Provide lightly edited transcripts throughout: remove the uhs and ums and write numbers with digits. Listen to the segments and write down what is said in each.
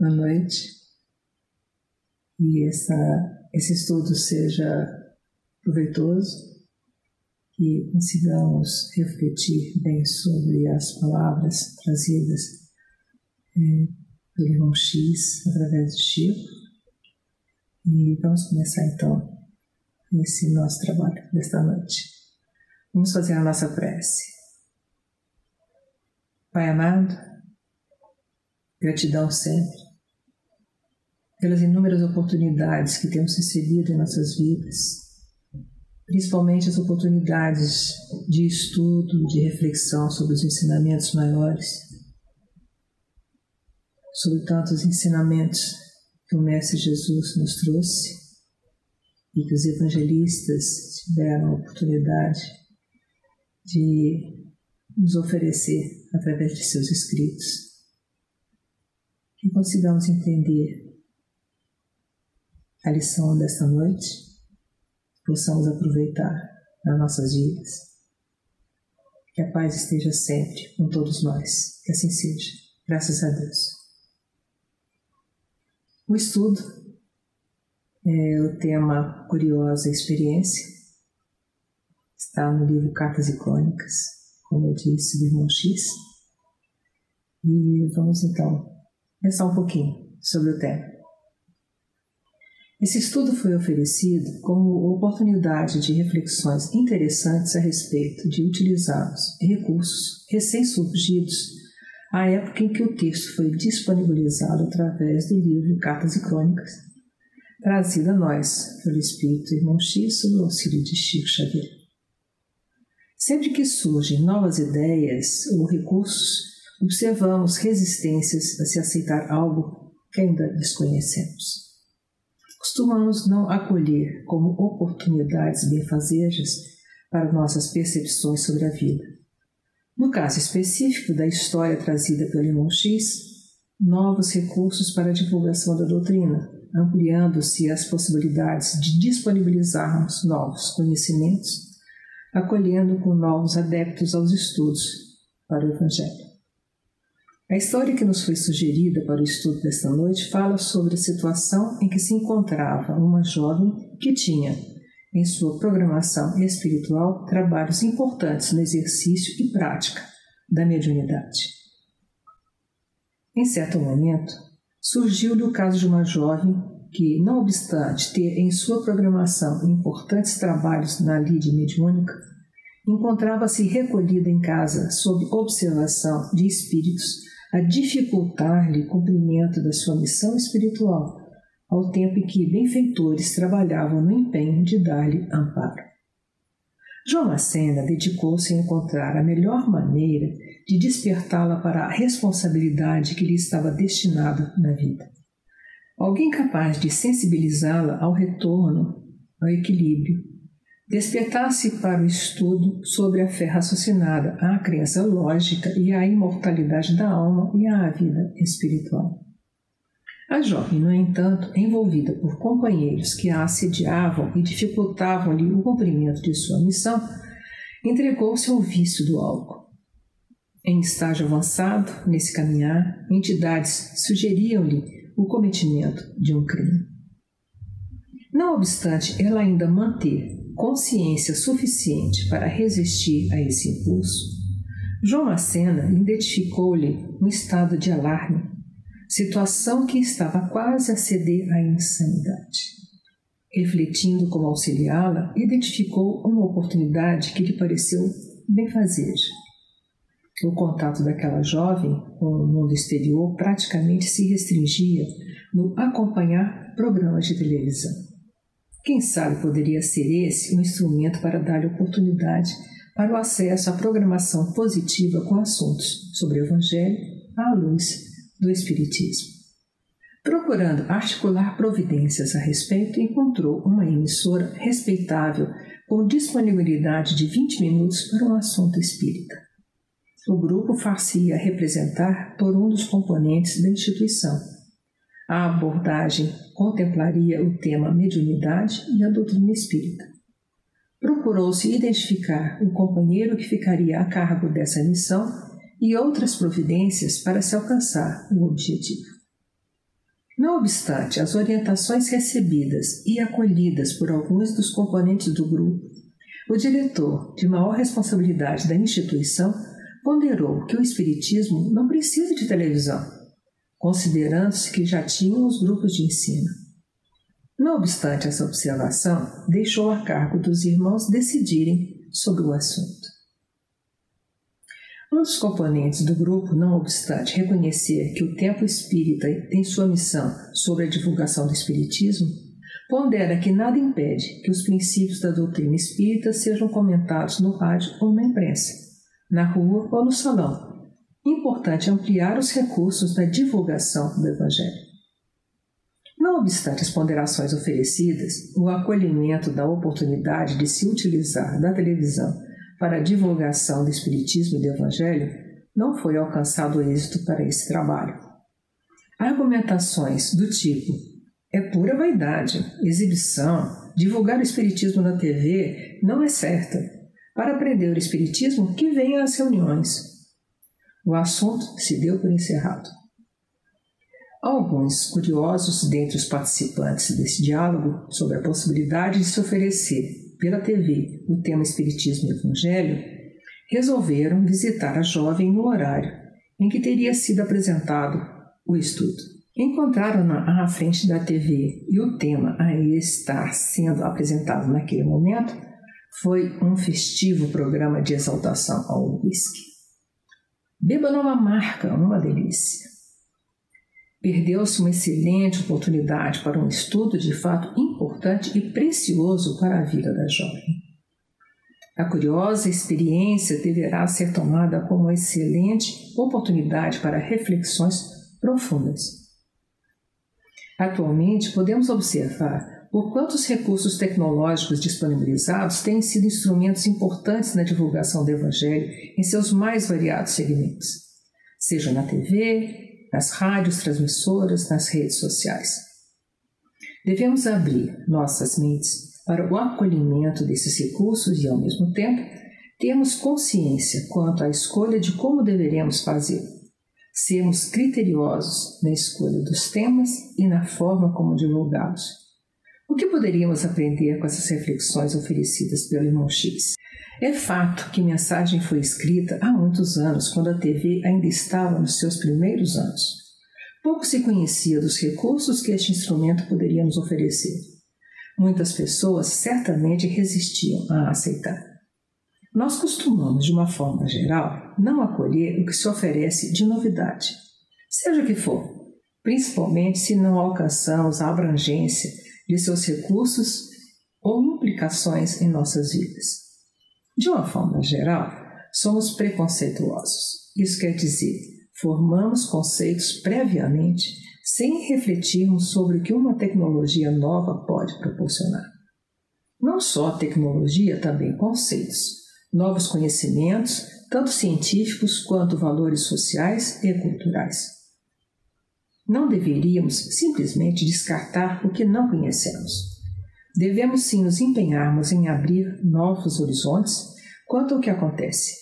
à noite e esse estudo seja proveitoso, que consigamos refletir bem sobre as palavras trazidas pelo irmão X através de Chico. E vamos começar então esse nosso trabalho desta noite. Vamos fazer a nossa prece. Pai amado, gratidão sempre pelas inúmeras oportunidades que temos recebido em nossas vidas, principalmente as oportunidades de estudo, de reflexão sobre os ensinamentos maiores, sobre tantos ensinamentos que o Mestre Jesus nos trouxe e que os evangelistas tiveram a oportunidade de nos oferecer através de seus escritos. Que consigamos entender a lição desta noite, possamos aproveitar nas nossas vidas. Que a paz esteja sempre com todos nós. Que assim seja. Graças a Deus. O estudo é o tema Curiosa Experiência. Está no livro Cartas e Crônicas, como eu disse, do irmão X. E vamos então pensar um pouquinho sobre o tema. Esse estudo foi oferecido como oportunidade de reflexões interessantes a respeito de utilizarmos recursos recém-surgidos à época em que o texto foi disponibilizado através do livro Cartas e Crônicas, trazido a nós pelo Espírito Irmão X sob o auxílio de Chico Xavier. Sempre que surgem novas ideias ou recursos, observamos resistências a se aceitar algo que ainda desconhecemos. Costumamos não acolher como oportunidades benfazejas para nossas percepções sobre a vida. No caso específico da história trazida pelo irmão X, novos recursos para a divulgação da doutrina, ampliando-se as possibilidades de disponibilizarmos novos conhecimentos, acolhendo com novos adeptos aos estudos para o Evangelho. A história que nos foi sugerida para o estudo desta noite fala sobre a situação em que se encontrava uma jovem que tinha, em sua programação espiritual, trabalhos importantes no exercício e prática da mediunidade. Em certo momento, surgiu-lhe o caso de uma jovem que, não obstante ter em sua programação importantes trabalhos na lide mediúnica, encontrava-se recolhida em casa sob observação de espíritos a dificultar-lhe o cumprimento da sua missão espiritual, ao tempo em que benfeitores trabalhavam no empenho de dar-lhe amparo. João Macena dedicou-se a encontrar a melhor maneira de despertá-la para a responsabilidade que lhe estava destinada na vida. Alguém capaz de sensibilizá-la ao retorno ao equilíbrio, despertar-se para o estudo sobre a fé raciocinada, a crença lógica e a imortalidade da alma e a vida espiritual. A jovem, no entanto, envolvida por companheiros que a assediavam e dificultavam-lhe o cumprimento de sua missão, entregou-se ao vício do álcool. Em estágio avançado, nesse caminhar, entidades sugeriam-lhe o cometimento de um crime. Não obstante ela ainda manter consciência suficiente para resistir a esse impulso, João Macena identificou-lhe um estado de alarme, situação que estava quase a ceder à insanidade. Refletindo como auxiliá-la, identificou uma oportunidade que lhe pareceu benfazeja. O contato daquela jovem com o mundo exterior praticamente se restringia no acompanhar programas de televisão. Quem sabe poderia ser esse um instrumento para dar-lhe oportunidade para o acesso à programação positiva com assuntos sobre o Evangelho à luz do Espiritismo. Procurando articular providências a respeito, encontrou uma emissora respeitável com disponibilidade de 20 minutos para um assunto espírita. O grupo far-se-ia representar por um dos componentes da instituição. A abordagem contemplaria o tema mediunidade e a doutrina espírita. Procurou-se identificar o companheiro que ficaria a cargo dessa missão e outras providências para se alcançar o objetivo. Não obstante as orientações recebidas e acolhidas por alguns dos componentes do grupo, o diretor, de maior responsabilidade da instituição, ponderou que o espiritismo não precisa de televisão, considerando-se que já tinham os grupos de ensino. Não obstante essa observação, deixou a cargo dos irmãos decidirem sobre o assunto. Um dos componentes do grupo, não obstante reconhecer que o Templo Espírita tem sua missão sobre a divulgação do espiritismo, pondera que nada impede que os princípios da doutrina espírita sejam comentados no rádio ou na imprensa, na rua ou no salão. Importante ampliar os recursos da divulgação do Evangelho. Não obstante as ponderações oferecidas, o acolhimento da oportunidade de se utilizar da televisão para a divulgação do Espiritismo e do Evangelho não foi alcançado êxito para esse trabalho. Argumentações do tipo é pura vaidade, exibição, divulgar o Espiritismo na TV não é certa. Para aprender o Espiritismo, que venha às reuniões. O assunto se deu por encerrado. Alguns curiosos dentre os participantes desse diálogo sobre a possibilidade de se oferecer pela TV o tema Espiritismo e Evangelho resolveram visitar a jovem no horário em que teria sido apresentado o estudo. Encontraram-na à frente da TV e o tema a estar sendo apresentado naquele momento foi um festivo programa de exaltação ao uísque. Beba numa marca, uma delícia. Perdeu-se uma excelente oportunidade para um estudo de fato importante e precioso para a vida da jovem. A curiosa experiência deverá ser tomada como uma excelente oportunidade para reflexões profundas. Atualmente, podemos observar o quanto os recursos tecnológicos disponibilizados têm sido instrumentos importantes na divulgação do Evangelho em seus mais variados segmentos, seja na TV, nas rádios transmissoras, nas redes sociais. Devemos abrir nossas mentes para o acolhimento desses recursos e, ao mesmo tempo, termos consciência quanto à escolha de como deveremos fazê-lo. Sermos criteriosos na escolha dos temas e na forma como divulgá-los. O que poderíamos aprender com essas reflexões oferecidas pelo irmão X? É fato que mensagem foi escrita há muitos anos, quando a TV ainda estava nos seus primeiros anos. Pouco se conhecia dos recursos que este instrumento poderia nos oferecer. Muitas pessoas certamente resistiam a aceitar. Nós costumamos, de uma forma geral, não acolher o que se oferece de novidade, seja o que for, principalmente se não alcançamos a abrangência de seus recursos ou implicações em nossas vidas. De uma forma geral, somos preconceituosos. Isso quer dizer, formamos conceitos previamente sem refletirmos sobre o que uma tecnologia nova pode proporcionar. Não só a tecnologia, também conceitos, novos conhecimentos, tanto científicos quanto valores sociais e culturais. Não deveríamos simplesmente descartar o que não conhecemos. Devemos sim nos empenharmos em abrir novos horizontes quanto ao que acontece.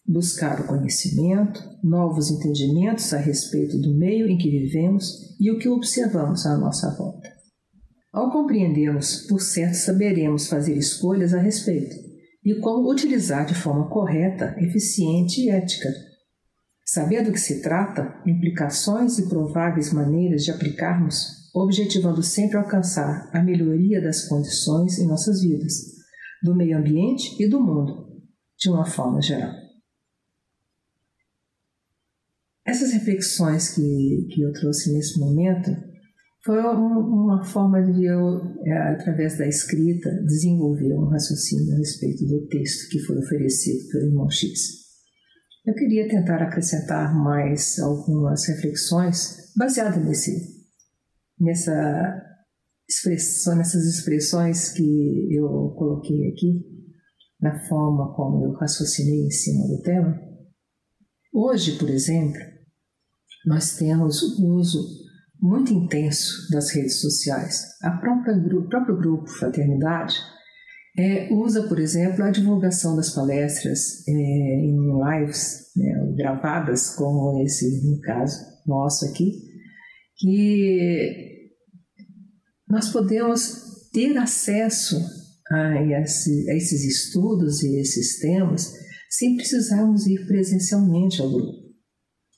Buscar o conhecimento, novos entendimentos a respeito do meio em que vivemos e o que observamos à nossa volta. Ao compreendermos, por certo, saberemos fazer escolhas a respeito e como utilizar de forma correta, eficiente e ética. Saber do que se trata, implicações e prováveis maneiras de aplicarmos, objetivando sempre alcançar a melhoria das condições em nossas vidas, do meio ambiente e do mundo, de uma forma geral. Essas reflexões que eu trouxe nesse momento foi uma forma de eu, através da escrita, desenvolver um raciocínio a respeito do texto que foi oferecido pelo irmão X. Eu queria tentar acrescentar mais algumas reflexões baseadas nessas expressões que eu coloquei aqui, na forma como eu raciocinei em cima do tema. Hoje, por exemplo, nós temos o uso muito intenso das redes sociais. O próprio grupo Fraternidade usa, por exemplo, a divulgação das palestras em lives, gravadas, como esse, no caso nosso aqui, que nós podemos ter acesso a esses estudos e esses temas sem precisarmos ir presencialmente ao grupo.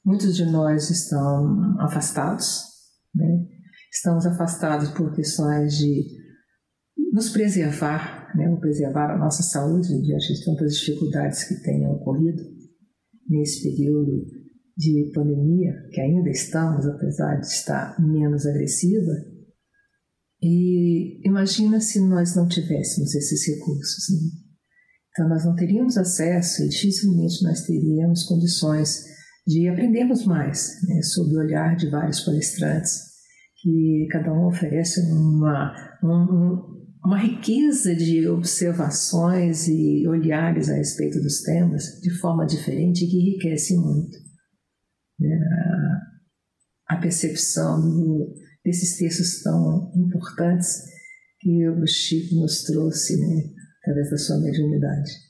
Muitos de nós estão afastados, né? Estamos afastados por questões de nos preservar, né? Ou preservar a nossa saúde diante de tantas dificuldades que tenham ocorrido nesse período de pandemia, que ainda estamos, apesar de estar menos agressiva. E imagina se nós não tivéssemos esses recursos, né? Então nós não teríamos acesso e dificilmente nós teríamos condições de aprendermos mais, né, sob o olhar de vários palestrantes, que cada um oferece uma riqueza de observações e olhares a respeito dos temas de forma diferente que enriquece muito, né, a percepção desses textos tão importantes que o Chico nos trouxe, né, através da sua mediunidade.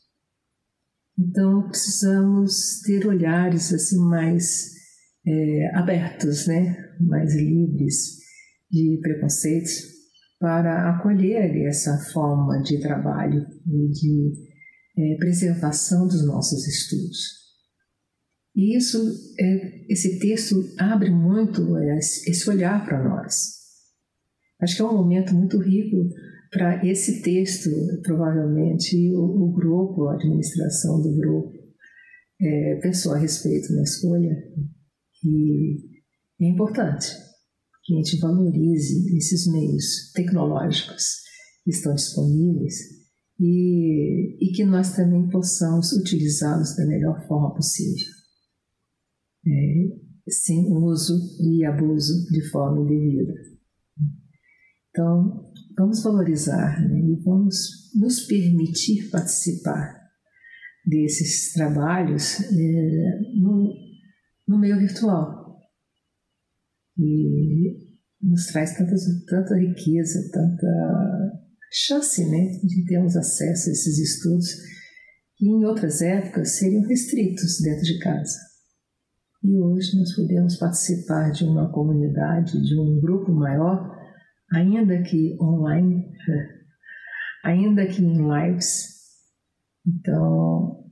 Então, precisamos ter olhares assim mais abertos, né, mais livres de preconceitos, para acolher essa forma de trabalho e de preservação dos nossos estudos. E esse texto abre muito esse olhar para nós. Acho que é um momento muito rico para esse texto. Provavelmente o grupo, a administração do grupo, pensou a respeito na escolha, e é importante que a gente valorize esses meios tecnológicos que estão disponíveis e que nós também possamos utilizá-los da melhor forma possível, sem uso e abuso de forma indevida. Então, vamos valorizar, né, e vamos nos permitir participar desses trabalhos no meio virtual. E nos traz tanta riqueza, tanta chance, né, de termos acesso a esses estudos que em outras épocas seriam restritos dentro de casa. E hoje nós podemos participar de uma comunidade, de um grupo maior, ainda que online, ainda que em lives. Então,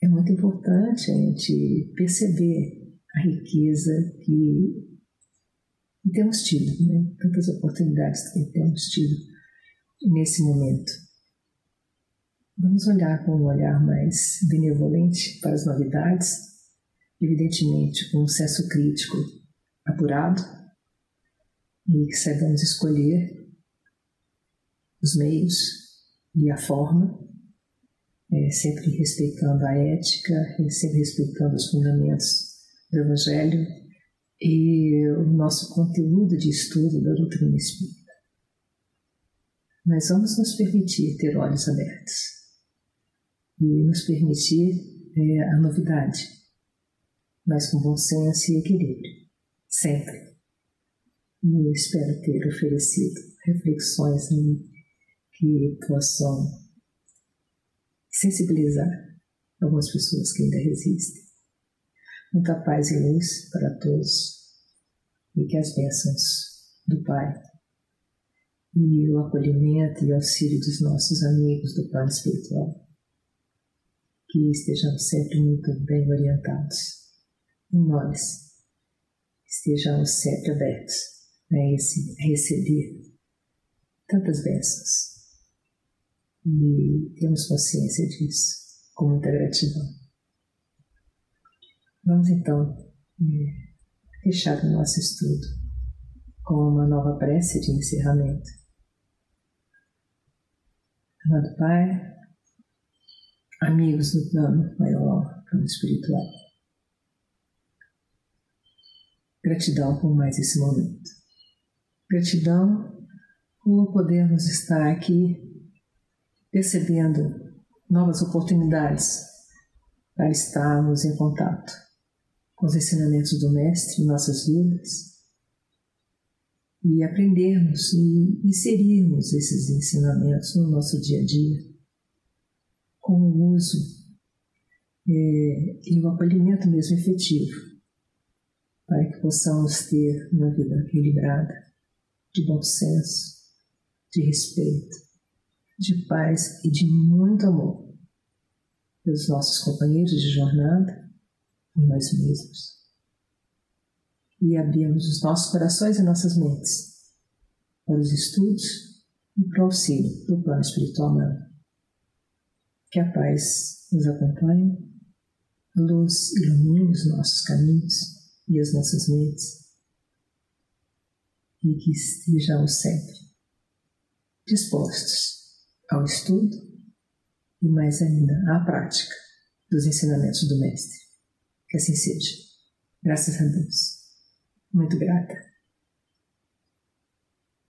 é muito importante a gente perceber a riqueza que temos tido, né? Tantas oportunidades que temos tido nesse momento. Vamos olhar com um olhar mais benevolente para as novidades, evidentemente com um senso crítico apurado, e que saibamos escolher os meios e a forma, sempre respeitando a ética, sempre respeitando os fundamentos do Evangelho e o nosso conteúdo de estudo da doutrina espírita. Mas vamos nos permitir ter olhos abertos e nos permitir a novidade, mas com bom senso e equilíbrio, sempre. E eu espero ter oferecido reflexões que possam sensibilizar algumas pessoas que ainda resistem. Muita paz e luz para todos, e que as bênçãos do Pai e o acolhimento e auxílio dos nossos amigos do plano espiritual, que estejamos sempre muito bem orientados, e nós estejamos sempre abertos a receber tantas bênçãos, e temos consciência disso, com muita gratidão. Vamos então fechar o nosso estudo com uma nova prece de encerramento. Amado Pai, amigos do plano maior, plano espiritual, gratidão por mais esse momento. Gratidão por podermos estar aqui percebendo novas oportunidades para estarmos em contato com os ensinamentos do Mestre em nossas vidas e aprendermos e inserirmos esses ensinamentos no nosso dia a dia com o uso e o acolhimento mesmo efetivo para que possamos ter uma vida equilibrada, de bom senso, de respeito, de paz e de muito amor pelos nossos companheiros de jornada e nós mesmos. E abrimos os nossos corações e nossas mentes para os estudos e para o auxílio do plano espiritual humano. Que a paz nos acompanhe, a luz ilumine os nossos caminhos e as nossas mentes, e que estejamos sempre dispostos ao estudo e mais ainda à prática dos ensinamentos do Mestre. Que assim seja. Graças a Deus. Muito grata.